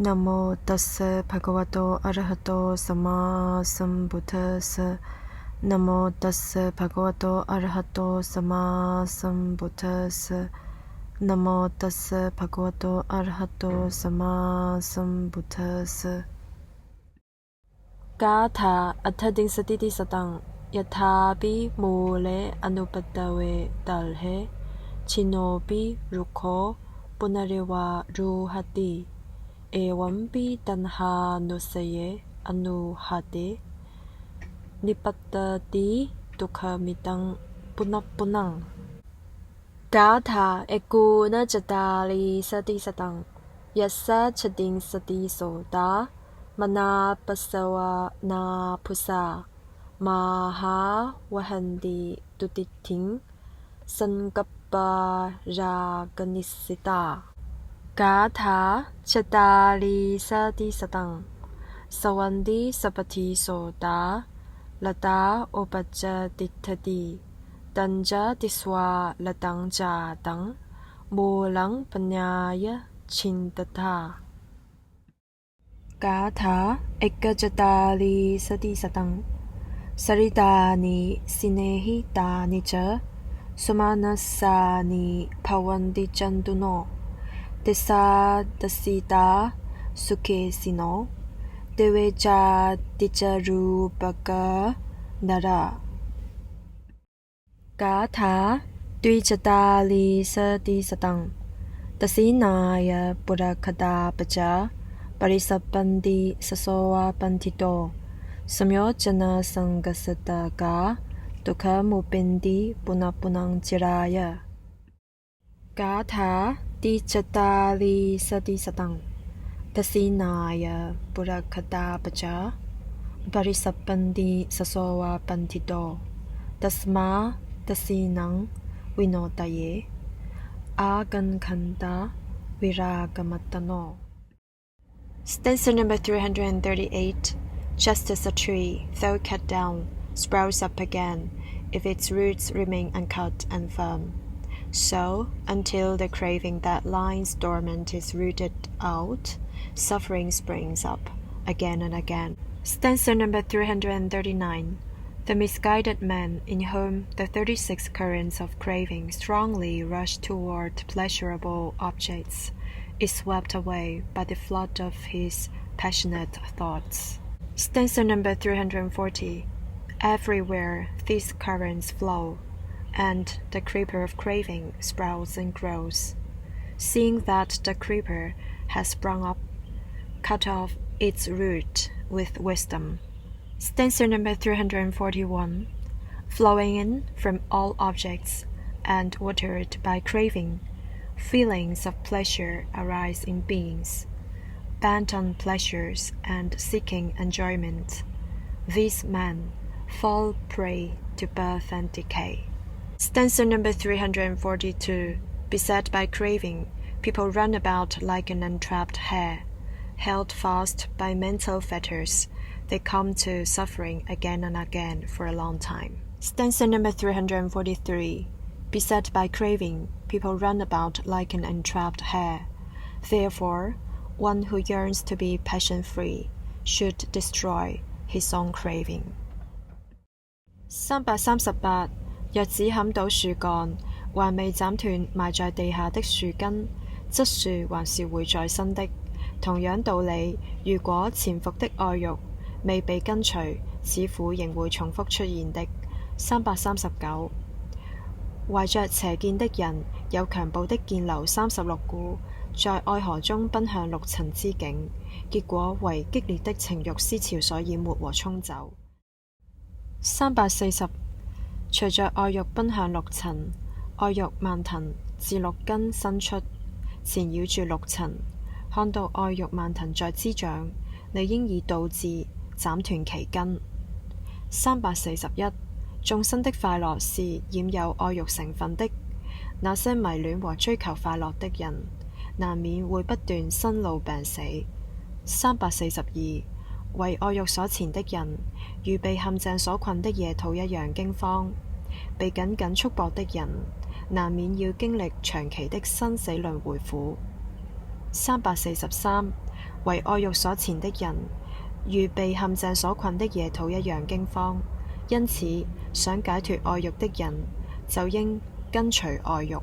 นะโมตัสสะภะคะวะโตอะระหะโตสัมมาสัมพุทธัสสะนะโมตัสสะภะคะวะโตอะระหะโตสัมมาสัมพุทธัสสะนะโมตัสสะภะคะวะโตอะระหะโตสัมมาสัมพุทธัสสะกาถาอัฏฐดิงสติติสตังยถาปิมูเลอนุปตเวตัลเหชิโนปิรุโขปุณเรวารูหติเอวัมปิตัณหานุสเยอนุหตินิปัตติทุกขมิตังปุณปุณังกาถาเอกูณจตาลีสติสตังยัสสะชติงสติโสตามนาปัสสวะนาพุสามหาวหันติตุติถิงสังกัปปารากนิสสิตากาถาชตาลีสติสตังสวันติสัพพทิโสตาลตาโอปัจจติทติตัญจติสวาลตังจาตังมูลังปัญญายชินตถากาถาเอกจตาลีสติสตังสริตานิสิเนหิตานิจสุมานัสสานิภวันติจันตุโนติสาตสิตาสุเขสิโนเตเวจาติจารูปกะนารากาถาตุจตาลีสติสตังตสีนายปุรคตาปจาปริสัพปันติสโสวาปันทิโตสมโยจนะสังกัสสตากาทุกขมุปินติปุณปุนังจิรายกาถาติจตาลีสติสตังตสีนายปุรคตาปจาปริสัพปันติสโสวาปันทิโตตัสมาตสีนังวิโนตเยอากันคันตาวิรากมัตตโน Stanza number 338. Just as a tree, though cut down, sprouts up again, if its roots remain uncut and firm. So, until the craving that lies dormant is rooted out, suffering springs up again and again. Stanza number 339. The misguided man in whom the 36 currents of craving strongly rush toward pleasurable objects is swept away by the flood of his passionate thoughts. Stanza number 340. Everywhere these currents flow, and the creeper of craving sprouts and grows. Seeing that the creeper has sprung up, cut off its root with wisdom. Stanza number 341. Flowing in from all objects, and watered by craving, feelings of pleasure arise in beings, bent on pleasures and seeking enjoyment. These men fall prey to birth and decay. Stanza number 342. Beset by craving, people run about like an entrapped hare. Held fast by mental fetters, they come to suffering again and again for a long time. Stanza number 343. Beset by craving, people run about like an entrapped hare. Therefore, one who yearns to be passion-free should destroy his own craving. 338. 若只砍倒樹幹，還未斬斷埋在地下的樹根，則樹還是會再生的。同樣道理，如果潛伏的愛慾未被根除，此苦仍會重複出現的。339. 懷着邪見的人，有強暴的見流36股，在愛河中奔向六塵之境，結果為激烈的情慾思潮所淹沒和沖走。340. 隨着愛慾奔向六塵，愛慾蔓藤自六根生出，纏繞住六塵。看到愛慾蔓藤在滋長，你應以道字斬斷其根。341. 眾生的快樂是染有愛慾成分的，那些迷戀和追求快樂的人，難免會不斷生老病死。342. 為愛慾所纏的人，如被陷阱所困的野兔一樣驚慌；被緊緊束縛的人，難免要經歷長期的生死輪迴苦。343. 為愛欲所纏的人，如被陷阱所困的野兔一樣驚慌。因此，想解脫愛欲的人，就應根除愛欲。